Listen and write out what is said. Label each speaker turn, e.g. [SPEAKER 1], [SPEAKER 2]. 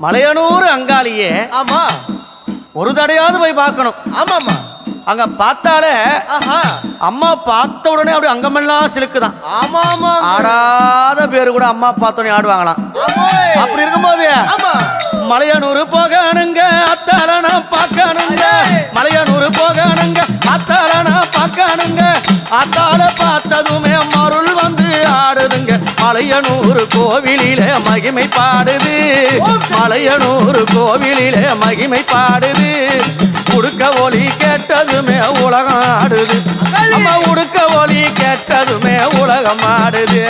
[SPEAKER 1] மலையனூர் அங்காளியே
[SPEAKER 2] ஆமா
[SPEAKER 1] ஒரு தடையாவது போய் பார்க்கணும்.
[SPEAKER 2] ஆமாமா
[SPEAKER 1] அங்க பார்த்தாலே அம்மா பார்த்த உடனே அப்படி அங்கமெல்லாம் சிலுக்குதான்.
[SPEAKER 2] ஆமா ஆமா
[SPEAKER 1] ஆடாத பேரு கூட அம்மா பார்த்தோன்னே ஆடுவாங்களாம். அப்படி இருக்கும்போது மலையனூர் போகணுங்க அத்தாலனா பார்க்கணுங்க. மலையனூர் போகணுங்க அத்தாலனா பார்க்கணுங்க. அத்தால பார்த்ததுமே மருள் வந்து ஆடுதுங்க. மலையனூர் கோவிலிலே மகிமை பாடுது. மலையனூர் கோவிலிலே மகிமை பாடுது. உடுக்க ஒலி கேட்டதுமே உலகம் ஆடுது. அம்மா உடுக்க ஒலி கேட்டதுமே உலகம் ஆடுது.